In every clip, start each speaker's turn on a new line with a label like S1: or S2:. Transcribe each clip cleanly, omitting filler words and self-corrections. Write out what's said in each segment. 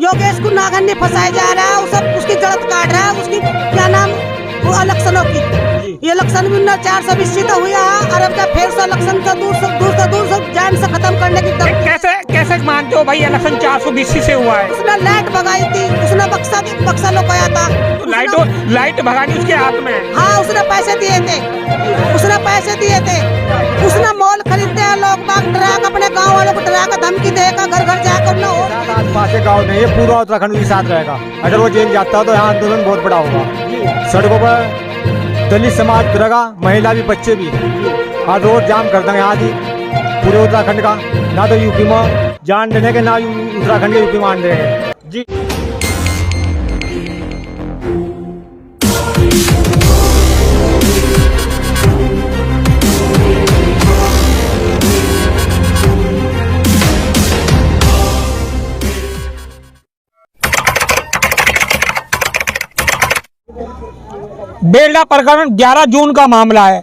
S1: योगेश को नागन ने फंसाया जा रहा है, उसकी जड़त काट रहा है, उसकी क्या नाम वो इलेक्शनों की। ये इलेक्शन भी 420 तो हुआ है और अब फिर से इलेक्शन का दूर से जान से खत्म करने की
S2: कैसे मानते हो भाई इलेक्शन 420 से हुआ है?
S1: उसने लाइट भगाई थी, उसने बक्सा लोकाया था।
S2: तो लाइट भगानी उसके हाथ में?
S1: हाँ, उसने पैसे दिए थे, उसने मॉल खरीदते हैं लोग बाग डरा कर, अपने गाँव वालों को डरा कर धमकी देगा, घर घर जाकर ना हो।
S3: आसपास के गाँव नहीं, ये पूरा उत्तराखंड के साथ रहेगा। अगर वो जेल जाता है तो यहाँ आंदोलन बहुत बड़ा होगा। सड़कों पर दलित समाज रहेगा, महिला भी, बच्चे भी, और रोड जाम कर देंगे यहाँ की पूरे उत्तराखंड का। ना तो यूपी में जान देने के, ना उत्तराखंड के यूपी में आन देंगे जी।
S2: बेलडा प्रकरण 11 जून का मामला है।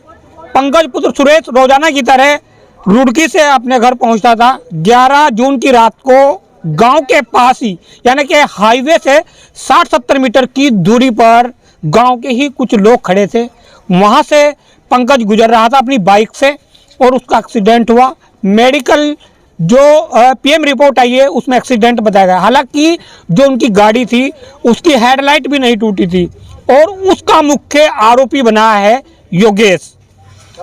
S2: पंकज पुत्र सुरेश रोजाना की तरह रुड़की से अपने घर पहुंचता था। 11 जून की रात को गांव के पास ही, यानी कि हाईवे से 60-70 मीटर की दूरी पर गांव के ही कुछ लोग खड़े थे। वहां से पंकज गुजर रहा था अपनी बाइक से और उसका एक्सीडेंट हुआ। मेडिकल जो पीएम रिपोर्ट आई है उसमें एक्सीडेंट बताया गया। हालांकि जो उनकी गाड़ी थी उसकी हेडलाइट भी नहीं टूटी थी और उसका मुख्य आरोपी बना है योगेश।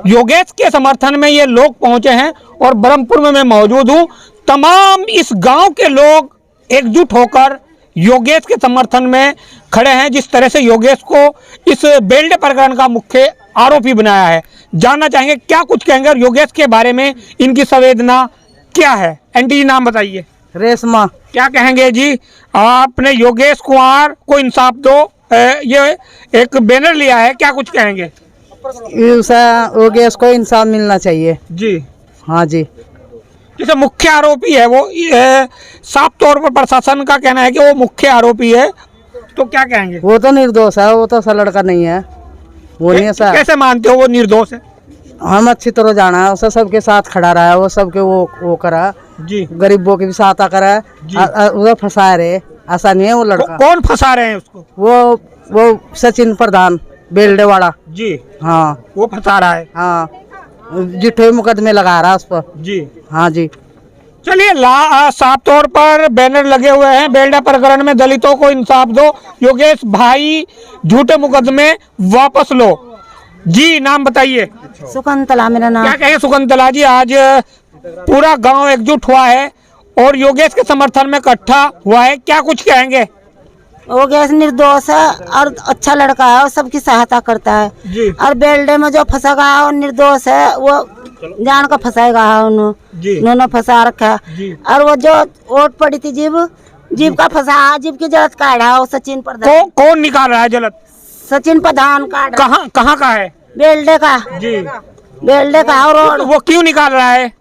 S2: योगेश के समर्थन में ये लोग पहुंचे हैं और ब्रह्मपुर में मैं मौजूद हूं। तमाम इस गांव के लोग एकजुट होकर योगेश के समर्थन में खड़े हैं। जिस तरह से योगेश को इस बेलडे प्रकरण का मुख्य आरोपी बनाया है, जानना चाहेंगे क्या कुछ कहेंगे और योगेश के बारे में इनकी संवेदना क्या है। एंटी जी, नाम बताइए।
S1: रेशमा।
S2: क्या कहेंगे जी, आपने योगेश कुमार को इंसाफ दो ये एक बैनर लिया है, क्या कुछ कहेंगे?
S1: योगेश को इंसाफ मिलना चाहिए
S2: जी।
S1: हाँ जी।
S2: जैसे मुख्य आरोपी है वो, साफ तौर पर प्रशासन का कहना है कि वो मुख्य आरोपी है, तो क्या कहेंगे?
S1: वो तो निर्दोष है, वो तो ऐसा लड़का नहीं है, वो नहीं ऐसा।
S2: कैसे मानते हो वो निर्दोष है?
S1: हम अच्छी तरह जाना है, उसे सबके साथ खड़ा रहा है, वो सबके वो करा
S2: जी,
S1: गरीबों की भी सहायता करा, उधर फंसा रहे। ऐसा नहीं है वो लड़का।
S2: कौन फंसा रहे हैं उसको?
S1: वो सचिन प्रधान बेलडे वाला
S2: जी।
S1: हाँ,
S2: वो फंसा रहा है।
S1: हाँ, जिठे मुकदमे लगा रहा है उस पर
S2: जी।
S1: हाँ जी।
S2: चलिए, साफ तौर पर बैनर लगे हुए हैं, बेलडा प्रकरण में दलितों को इंसाफ दो, योगेश भाई झूठे मुकदमे वापस लो। जी, नाम बताइए।
S4: सुकंतला मेरा नाम।
S2: क्या कहें सुकंतला जी, आज पूरा गांव एकजुट हुआ है और योगेश के समर्थन में इकट्ठा हुआ है, क्या कुछ कहेंगे?
S4: योगेश निर्दोष है और अच्छा लड़का है और सबकी सहायता करता है
S2: जी।
S4: और बेलडे में जो फंसेगा और निर्दोष है वो जान का फंसाएगा, उन्होंने फंसा रखा है। और वो जो वोट पड़ी थी जीव का फंसा, जीव की जलत काटा वो सचिन प्रधान।
S2: कौन निकाल रहा है जलत?
S4: सचिन प्रधान काट।
S2: कहाँ का है?
S4: बेलडे का
S2: जी।
S4: बेलडे का। और
S2: वो क्यों निकाल रहा है?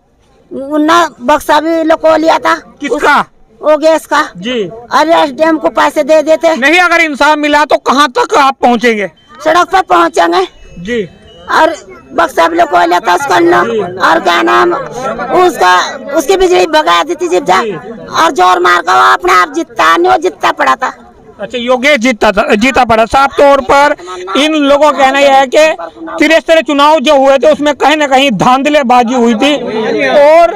S4: उन्ना बक्सा भी लोग लिया था।
S2: किसका?
S4: योगेश का
S2: जी।
S4: और एसडीएम को पैसे दे देते
S2: नहीं। अगर इंसाफ मिला तो कहाँ तक आप पहुँचेंगे?
S4: सड़क पर पहुँचेंगे
S2: जी।
S4: और बक्सा भी लोग को लिया था उसका नाम, और क्या नाम उसकी बिजली भगा दी थी जीता, और जोर मार कर वो अपने आप जीतता नहीं, वो जीतता पड़ा था।
S2: अच्छा, योगेश जीता पड़ा। साफ तौर पर इन लोगों का कहना यह है कि त्रिस्तरीय चुनाव जो हुए थे उसमें कहीं ना कहीं धांधलेबाजी हुई थी और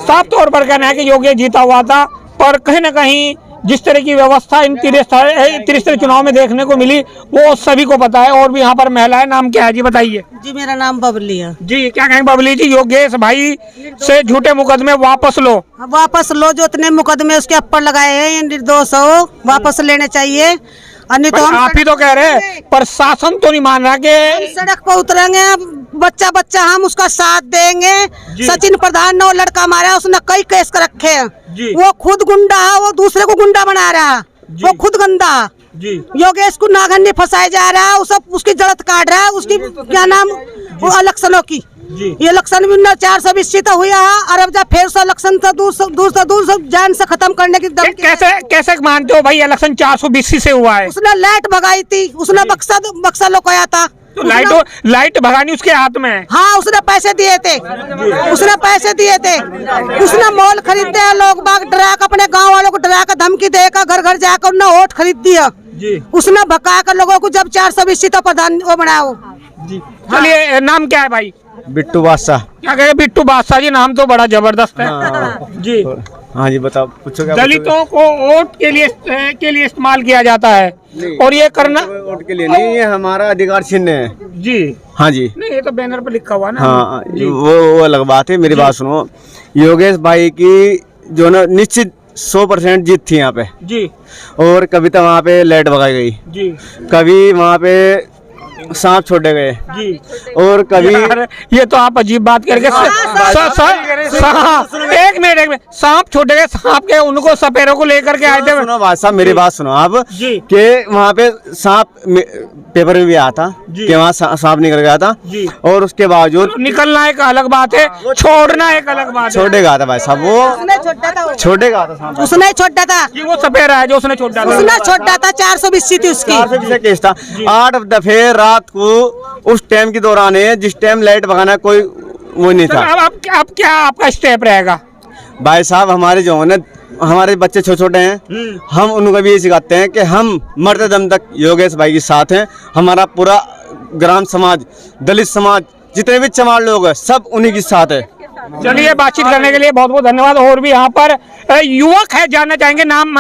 S2: साफ तौर पर कहना है कि योगेश जीता हुआ था, पर कहीं ना कहीं जिस तरह की व्यवस्था इन त्रिस्तरीय चुनाव में देखने को मिली वो सभी को पता है। और भी यहाँ पर महिला है, नाम क्या है जी, बताइए।
S1: जी, मेरा नाम बबली है।
S2: जी, क्या कहेंगे बबली जी, योगेश भाई से झूठे मुकदमे वापस लो।
S1: वापस लो, जो इतने मुकदमे उसके ऊपर लगाए हैं, ये निर्दोष हो, वापस लेने चाहिए। नहीं तो
S2: आप ही तो कह रहे हैं, प्रशासन तो नहीं मान रहा कि
S1: सड़क पर उतरेंगे, बच्चा हम उसका साथ देंगे। सचिन प्रधान ने वो लड़का मारा, उसने कई केस कर रखे हैं। वो खुद गुंडा है, वो दूसरे को गुंडा बना रहा है, वो खुद गंदा जी। योगेश को नागन ने फंसाया जा रहा है, उसकी जड़त काट रहा है, उसकी क्या नाम वो इलेक्शनों की। ये इलेक्शन भी 420 तो हुआ है और अब जब फिर से इलेक्शन से दूर से जान से खत्म करने की
S2: कैसे मानते हो भाई इलेक्शन 420 से हुआ है?
S1: उसने लाइट भगाई थी, उसने बक्सा लोकाया था।
S2: तो लाइट भगानी उसके हाथ में है।
S1: हाँ, उसने पैसे दिए थे, उसने पैसे दिए थे, उसने मॉल खरीदे हैं, लोग बाग डरा कर, अपने गांव वालों को डरा कर, धमकी देकर, घर घर जाकर उन्होंने वोट खरीद दिया
S2: जी।
S1: उसने भगा कर लोगों को, जब 420 सीटों प्रधान वो बनाओ
S2: जी। चलिए, नाम क्या है भाई?
S3: बिट्टू बादशाह।
S2: क्या कहे? बिट्टू बादशाह जी, नाम तो बड़ा जबरदस्त है। जी।
S3: हाँ जी, बताओ, पूछो क्या
S2: दलितों को वोट के लिए इस्तेमाल किया जाता है, और ये करना
S3: वोट के लिए नहीं, ये हमारा अधिकार चिन्ह है
S2: जी।
S3: हाँ जी।
S2: नहीं, ये तो बैनर पर लिखा हुआ ना।
S3: हाँ, वो अलग बात है। मेरी बात सुनो, योगेश भाई की जो ना निश्चित 100% जीत थी यहाँ पे
S2: जी।
S3: और कभी तो वहाँ पे लाइट भगाई गई जी, कभी वहाँ पे सांप छोड़े गए जी, और कभी
S2: ये तो आप अजीब बात करके एक मिनट सांप छोटे गए, सांप के उनको सपेरों को लेकर के आए थे।
S3: सुनो बात साहब, मेरी बात सुनो आप कि वहाँ पे सांप पेपर में भी आया था कि वहाँ सांप निकल गया था जी, और उसके बावजूद
S2: निकलना एक अलग बात है, छोड़ना एक अलग बात है।
S3: छोटे गया था भाई साहब, वो छोटे गया था सांप,
S1: उसने छोटा था,
S2: वो सपेरा है जो उसने छोटा था,
S1: उसने छोटा था। 420 थी उसकी,
S3: 420 केस था। 8 दफे रात को उस टाइम के दौरान है जिस टाइम लाइट भगाना कोई वो नहीं था।
S2: अब क्या आपका स्टेप रहेगा?
S3: भाई साहब, हमारे जो है ना, हमारे बच्चे छोटे छोटे हैं, हम उनको भी ये सिखाते हैं कि हम मरते दम तक योगेश भाई के साथ हैं। हमारा पूरा ग्राम समाज, दलित समाज, जितने भी चमार लोग हैं, सब उन्हीं के साथ है।
S2: चलिए, बातचीत करने के लिए बहुत बहुत धन्यवाद। और भी यहाँ पर युवक है, जानना चाहेंगे, नाम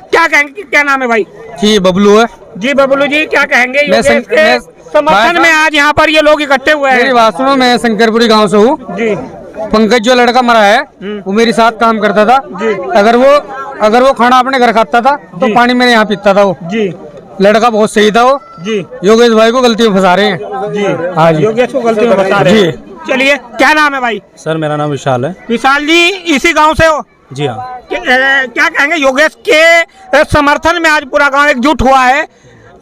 S2: क्या कहेंगे? क्या नाम है भाई?
S5: जी, बबलू है
S2: जी। बबलू जी, क्या कहेंगे? योगेश के समर्थन में आज यहाँ पर ये लोग इकट्ठे हुए हैं।
S5: मेरी बात सुनो, मैं शंकरपुरी गांव से हूँ
S2: जी।
S5: पंकज जो लड़का मरा है वो मेरे साथ काम करता था जी। अगर वो खाना अपने घर खाता था तो पानी मेरे यहाँ पीता था वो जी। लड़का बहुत सही था वो जी। योगेश भाई को गलती में फंसा रहे हैं जी। हाँ जी,
S2: योगेश को गलती में फंसा रहे हैं जी। चलिए, क्या नाम है भाई?
S6: सर, मेरा नाम विशाल है।
S2: विशाल जी, इसी गांव से हो?
S6: जी हाँ।
S2: क्या कहेंगे? योगेश के समर्थन में आज पूरा गांव एकजुट हुआ है।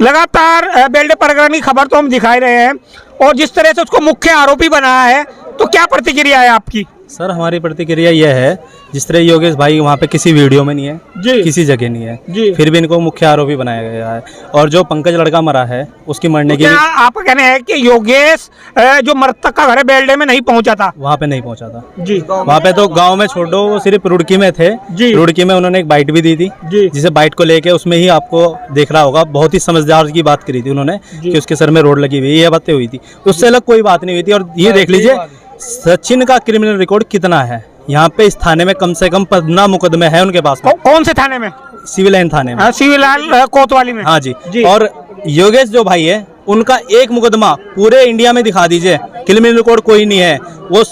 S2: लगातार बेल्ट प्रकरण की खबर तो हम दिखाई रहे हैं, और जिस तरह से उसको मुख्य आरोपी बनाया है, तो क्या प्रतिक्रिया है आपकी?
S6: सर, हमारी प्रतिक्रिया यह है, जिस तरह योगेश भाई वहाँ पे किसी वीडियो में नहीं है जी, किसी जगह नहीं है जी, फिर भी इनको मुख्य आरोपी बनाया गया है। और जो पंकज लड़का मरा है उसकी मरने की,
S2: आपका कहना है कि योगेश जो मृतक का घर है बेल्डे में नहीं पहुंचा था?
S6: वहाँ पे नहीं पहुंचा था
S2: जी।
S6: वहाँ पे तो गाँव में छोड़ो, वो सिर्फ रुड़की में थे जी। रुड़की में उन्होंने एक बाइट भी दी थी, जिसे बाइट को लेके उसमें ही आपको देख रहा होगा, बहुत ही समझदार की बात करी थी उन्होंने कि उसके सर में रोड लगी हुई, ये बातें हुई थी। उससे अलग कोई बात नहीं हुई थी। और ये देख लीजिए सचिन का क्रिमिनल रिकॉर्ड कितना है। यहाँ पे इस थाने में कम से कम 15 मुकदमे हैं उनके पास।
S2: कौन से थाने में?
S6: सिविल लाइन थाने में,
S2: सिविल लाइन कोतवाली में।
S6: हाँ जी। और योगेश जो भाई है, उनका एक मुकदमा पूरे इंडिया में दिखा दीजिए, क्रिमिनल रिकॉर्ड कोई नहीं है। वो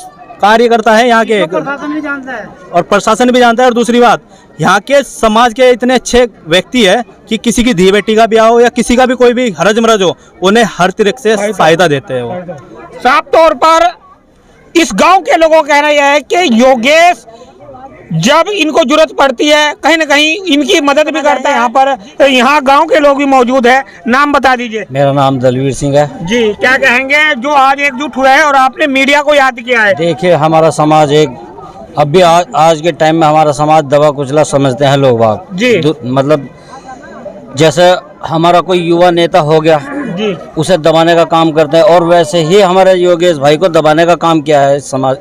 S6: कार्य करता है यहाँ के,
S2: प्रशासन भी जानता है
S6: और प्रशासन भी जानता है। और दूसरी बात, यहाँ के समाज के इतने अच्छे व्यक्ति है कि किसी की धी बेटी का ब्याह हो या किसी का भी कोई भी हरज मरज हो, उन्हें हर तरीके से सहायता देते हैं वो।
S2: साफ तौर पर इस गांव के लोगों का कहना यह है कि योगेश जब इनको जरूरत पड़ती है कहीं न कहीं इनकी मदद भी करता है। यहाँ पर यहाँ गांव के लोग भी मौजूद है। नाम बता दीजिए।
S7: मेरा नाम दलवीर सिंह है
S2: जी। क्या कहेंगे जो आज एकजुट हुआ है और आपने मीडिया को याद किया है?
S7: देखिए, हमारा समाज एक अब भी आज के टाइम में हमारा समाज दबा कुचला समझते हैं लोग बाग जी। मतलब जैसे हमारा कोई युवा नेता हो गया जी, उसे दबाने का काम करते हैं, और वैसे ही हमारे योगेश भाई को दबाने का काम किया है समाज,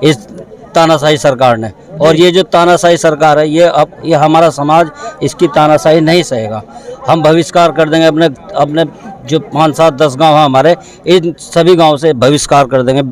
S7: इस तानाशाही सरकार ने। और ये जो तानाशाही सरकार है, ये हमारा समाज इसकी तानाशाही नहीं सहेगा। हम बहिष्कार कर देंगे अपने जो 5, 7, 10 गांव हैं हमारे, इन सभी गांव से बहिष्कार कर देंगे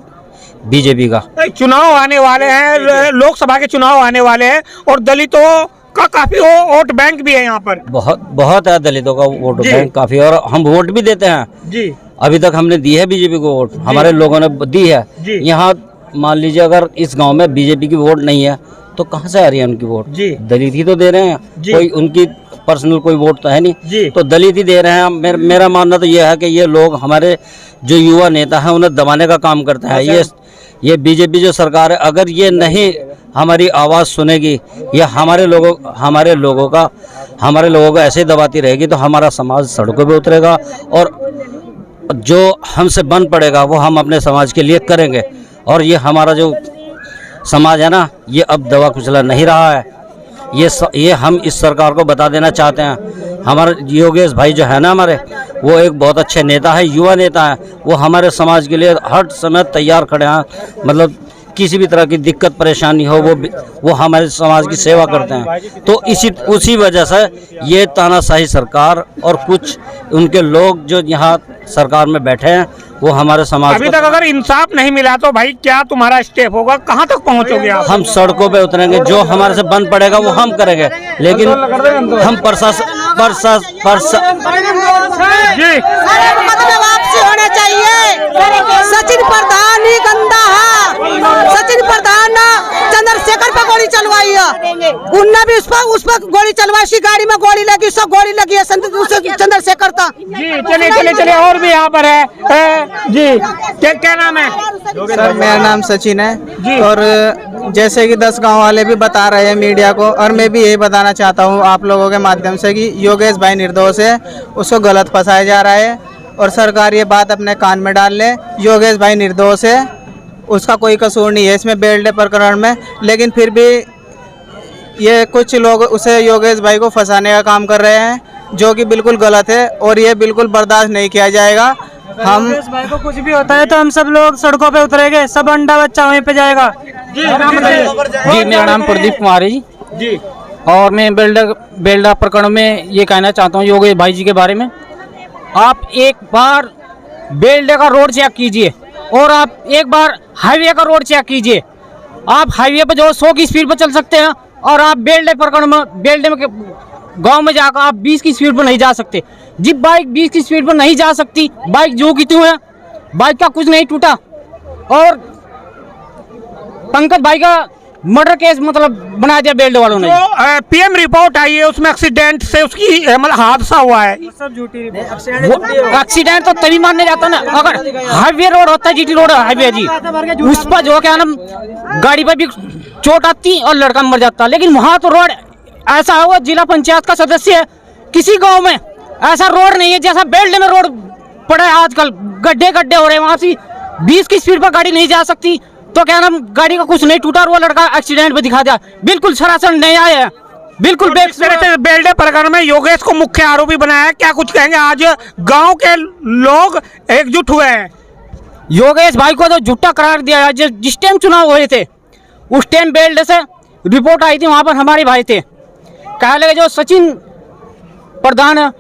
S7: बीजेपी का।
S2: चुनाव आने वाले हैं, लोकसभा के चुनाव आने वाले हैं, और दलितों का काफी वोट बैंक भी है यहाँ पर।
S7: बहुत है दलितों का वोट बैंक काफी, और हम वोट भी देते हैं जी। अभी तक हमने दी है बीजेपी को वोट, हमारे लोगों ने दी है। यहाँ मान लीजिए अगर इस गांव में बीजेपी की वोट नहीं है तो कहाँ से आ रही है उनकी वोट? दलित ही तो दे रहे हैं, कोई उनकी पर्सनल कोई वोट तो है नहीं, तो दलित ही दे रहे हैं। मेरा मानना तो ये है कि ये लोग हमारे जो युवा नेता हैं उन्हें दबाने का काम करते हैं। ये बीजेपी जो सरकार है, अगर ये नहीं हमारी आवाज़ सुनेगी या हमारे लोगों को ऐसे ही दबाती रहेगी तो हमारा समाज सड़कों पे उतरेगा, और जो हमसे बन पड़ेगा वो हम अपने समाज के लिए करेंगे। और ये हमारा जो समाज है ना, ये अब दबा कुचला नहीं रहा है। ये हम इस सरकार को बता देना चाहते हैं। हमारे योगेश भाई जो है ना हमारे, वो एक बहुत अच्छे नेता है, युवा नेता है। वो हमारे समाज के लिए हर समय तैयार खड़े हैं, मतलब किसी भी तरह की दिक्कत परेशानी हो वो हमारे समाज की सेवा करते हैं। तो उसी वजह से ये तानाशाही सरकार और कुछ उनके लोग जो यहाँ सरकार में बैठे हैं वो हमारे समाज
S2: अभी तक अगर इंसाफ नहीं मिला तो भाई क्या तुम्हारा स्टेप होगा, कहाँ तक पहुँचोगे आप?
S7: हम सड़कों पे उतरेंगे, जो हमारे से बंद पड़ेगा वो हम करेंगे, लेकिन हम प्रशासन
S2: जी
S1: मतलब आपसे होना चाहिए। सचिन प्रधान ही गंदा है। सचिन प्रधान ने चंद्रशेखर पर गोली चलवाई है, उनने भी उस पर गोली चलवाई, उसकी गाड़ी में गोली लगी, सब गोली लगी है चंद्रशेखर का।
S2: जी चलिए और भी यहाँ पर है जी। क्या नाम है?
S8: सर मेरा नाम सचिन है जी। और जैसे कि 10 गांव वाले भी बता रहे हैं मीडिया को, और मैं भी यही बताना चाहता हूं आप लोगों के माध्यम से कि योगेश भाई निर्दोष है, उसको गलत फंसाया जा रहा है और सरकार ये बात अपने कान में डाल ले। योगेश भाई निर्दोष है, उसका कोई कसूर नहीं है इसमें बेल्डे प्रकरण में, लेकिन फिर भी ये कुछ लोग उसे योगेश भाई को फंसाने का काम कर रहे हैं, जो कि बिल्कुल गलत है और ये बिल्कुल बर्दाश्त नहीं किया जाएगा। हम
S5: भाई को कुछ भी होता है तो हम सब लोग सड़कों पे उतरेंगे, सब अंडा बच्चा वहीं पे जाएगा।
S2: जी नाम बताइए।
S5: जी मेरा नाम प्रदीप कुमार है जी। और मैं बेल्डा प्रकरण में ये कहना चाहता हूँ योगेश भाई जी के बारे में। आप एक बार बेल्डे का रोड चेक कीजिए और आप एक बार हाईवे का रोड चेक कीजिए। आप हाईवे पर जो 100 की स्पीड पर चल सकते हैं और आप बेल्डे प्रकरण में गांव में जाकर आप 20 की स्पीड पर नहीं जा सकते। जिप बाइक 20 की स्पीड पर नहीं जा सकती, बाइक जो की त्यों है, बाइक का कुछ नहीं टूटा। और पंकज भाई का मर्डर केस मतलब बना दिया बेल्ट वालों ने।
S2: तो पीएम रिपोर्ट आई है, उसमें एक्सीडेंट से उसकी मतलब हादसा हुआ है।
S5: सब झूठी एक्सीडेंट तो तभी मानने जाता ना अगर हाईवे रोड होता है, जीटी रोड हाईवे जी, उस पर जो क्या नाम गाड़ी पर भी चोट आती और लड़का मर जाता। लेकिन वहाँ तो रोड ऐसा हुआ, जिला पंचायत का सदस्य है, किसी गांव में ऐसा रोड नहीं है जैसा बेल्ट में रोड पड़ा है। आजकल गड्ढे हो रहे हैं, वहाँ से 20 की स्पीड पर गाड़ी नहीं जा सकती, तो क्या नाम गाड़ी का कुछ नहीं टूटा और वो लड़का एक्सीडेंट में दिखा दिया। बिल्कुल सरासर न्याय है, बिल्कुल
S2: बेल्डे प्रकरण में योगेश को मुख्य आरोपी बनाया है, क्या कुछ कहेंगे? आज गांव के लोग एकजुट हुए हैं।
S5: योगेश भाई को तो झूठा करार दिया है। जिस टाइम चुनाव हुए थे उस टाइम बेल्ट से रिपोर्ट आई थी, वहां पर हमारे भाई थे, कहा लगे जो सचिन प्रधान है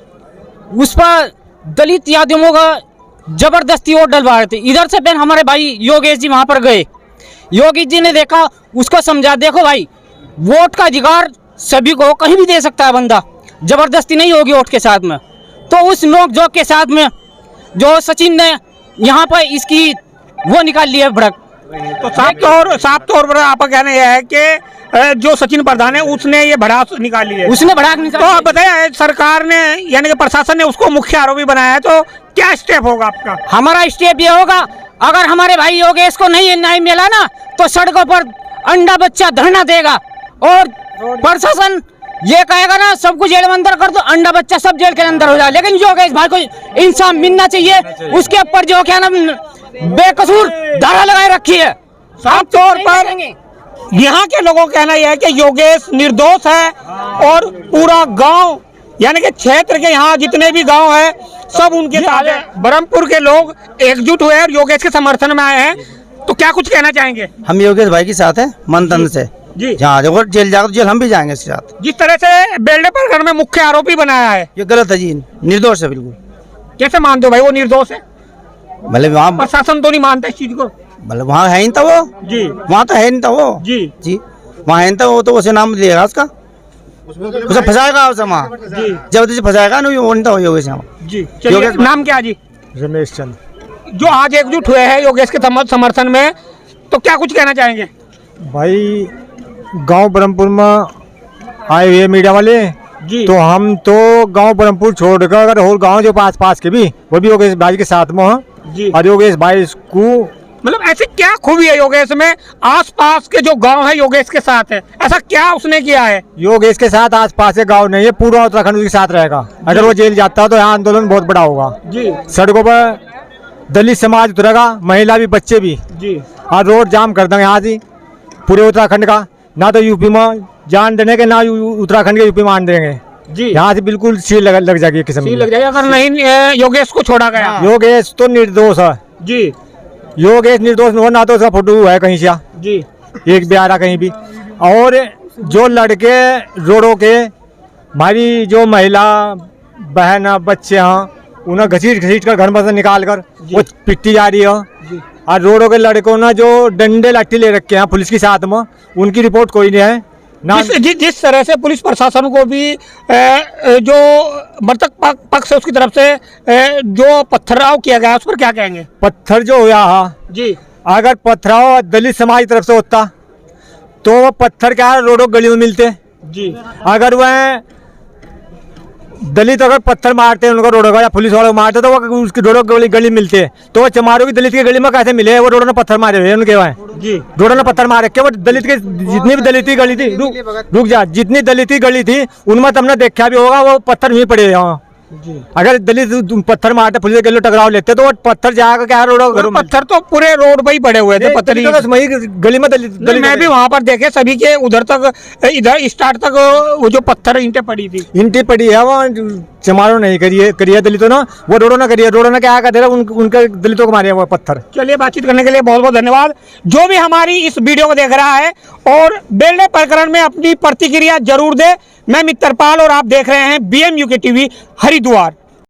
S5: उस पर दलित यादवों का जबरदस्ती वोट डलवा रहे थे। इधर से फिर हमारे भाई योगेश जी वहां पर गए, योगी जी ने देखा, उसको समझा, देखो भाई वोट का अधिकार सभी को कहीं भी दे सकता है बंदा, जबरदस्ती नहीं होगी वोट के साथ में। तो उस नोक जोक के साथ में जो सचिन ने यहाँ पर इसकी वो निकाल लिया भड़क।
S2: तो साफ तौर पर आपका कहना यह है कि जो सचिन प्रधान है उसने ये भड़ास निकाली है,
S5: उसने भड़ाक निकाली।
S2: तो आप बताइए सरकार ने यानी कि प्रशासन ने उसको मुख्य आरोपी बनाया है, तो क्या स्टेप होगा आपका?
S5: हमारा स्टेप ये होगा, अगर हमारे भाई योगेश को नहीं न्याय मिला ना तो सड़कों पर अंडा बच्चा धरना देगा और प्रशासन ये कहेगा ना सबको जेल में अंदर कर दो, अंडा बच्चा सब जेल के अंदर हो जाए। लेकिन योगेश भाई को इंसाफ मिलना चाहिए, उसके ऊपर जो क्या नाम बेकसूर धारा लगाए रखी है।
S2: साफ तौर पर यहाँ के लोगों का कहना यह है कि योगेश निर्दोष है और पूरा गांव यानी कि क्षेत्र के यहाँ जितने भी गांव है सब उनके साथ है। ब्रह्मपुर के लोग एकजुट हुए और योगेश के समर्थन में आए हैं, तो क्या कुछ कहना चाहेंगे?
S8: हम योगेश भाई के साथ हैं मन तन से
S2: जी।
S8: जहाँ अगर जेल जाकर जेल हम भी जाएंगे इसके साथ।
S2: जिस तरह से बेल्डे प्रकरण में मुख्य आरोपी बनाया है
S8: ये गलत है जी, निर्दोष है बिल्कुल।
S2: कैसे मानते हो भाई वो निर्दोष है?
S8: मतलब वहाँ
S2: प्रशासन तो नहीं मानता इस चीज को।
S8: मतलब वहाँ है नहीं था वो
S2: जी,
S8: वहाँ तो है नहीं था वो जी वहाँ है नहीं था वो, तो उसे नाम दिएगा उसका, उसे फंसाएगा उसे वहाँ जबरदस्ती फंसाएगा नहीं, वो नहीं था योगेश
S2: जी। योगेश नाम क्या जी?
S3: रमेश चंद।
S2: जो आज एकजुट हुए हैं योगेश के समर्थन में, तो क्या कुछ कहना चाहेंगे?
S3: भाई गांव ब्रह्मपुर में आए हुए मीडिया वाले
S2: जी,
S3: तो हम तो गांव ब्रह्मपुर छोड़कर अगर और गांव जो पास के भी वो भी योगेश भाई के साथ में
S2: जी।
S3: और योगेश भाई को
S2: मतलब ऐसी क्या खूबी है योगेश में, आसपास के जो गांव है योगेश के साथ है, ऐसा क्या उसने किया है?
S3: योगेश के साथ आसपास के गांव नहीं है, पूरा उत्तराखंड उसके साथ रहेगा। अगर वो जेल जाता है तो यहाँ आंदोलन बहुत बड़ा होगा
S2: जी।
S3: सड़कों पर दलित समाज उतरेगा, महिला भी बच्चे भी
S2: जी,
S3: और रोड जाम कर देंगे यहाँ से पूरे उत्तराखंड का, ना तो यूपी में जान देने के ना उत्तराखंड के यूपी में आन देंगे। यहाँ से बिल्कुल सील लग जाएगी किस्म
S2: सील लग जाएगी अगर नहीं योगेश को छोड़ा गया।
S3: योगेश तो निर्दोष है
S2: जी,
S3: योगेश निर्दोष ना तो उसका फोटो है कहीं से
S2: जी,
S3: एक भी आ रहा कहीं भी। और जो लड़के रोडों के हमारी जो महिला बहन बच्चे हैं उन्हें घसीट कर घर में से निकाल कर वो पिट्टी जा रही है। और रोडों के लड़कों ने जो डंडे लाठी ले रखे हैं पुलिस के साथ में, उनकी रिपोर्ट कोई नहीं है ना।
S2: जिस तरह से पुलिस प्रशासन को भी जो मृतक पक्ष है उसकी तरफ से जो पथराव किया गया उस पर क्या कहेंगे?
S3: पत्थर जो हुआ है
S2: जी,
S3: अगर पथराव दलित समाज की तरफ से होता तो वो पत्थर क्या रोडों गली में मिलते
S2: जी।
S3: अगर वह दलित अगर पत्थर मारते हैं उनको रोडों का या पुलिस वालों को मारते तो वो उसकी रोडों गली मिलते तो वो चमारों की दलित की गली में कैसे मिले? वो रोडों ने पत्थर मारे हुए उनके वहाँ
S2: जी,
S3: रोडों ने पत्थर मारे के वो दलित के जितनी भी दलित की गली थी रुक जा जितनी दलित की गली थी उनमें तुमने देखा भी होगा वो पत्थर नहीं पड़े यहाँ। अगर दलित पत्थर मारते पुलिस के लिए टकराव लेते तो वो पत्थर जाकर क्या रोड
S2: पत्थर तो पूरे रोड पे ही पड़े हुए थे पत्थर
S3: गली में दलित
S2: मैं भी वहाँ पर देखे सभी के उधर तक इधर स्टार्ट तक वो जो पत्थर ईंटें पड़ी थी
S3: ईंटें पड़ी है वो चमारों नहीं करिए दलितों ने वो रोडों ने करिए रोडों ने क्या कर उनके दलितों को मारे वो पत्थर।
S2: चलिए बातचीत करने के लिए बहुत बहुत धन्यवाद। जो भी हमारी इस वीडियो को देख रहा है और बेलडे प्रकरण में अपनी प्रतिक्रिया जरूर दे। मैं मित्रपाल और आप देख रहे हैं BMUK TV हरिद्वार।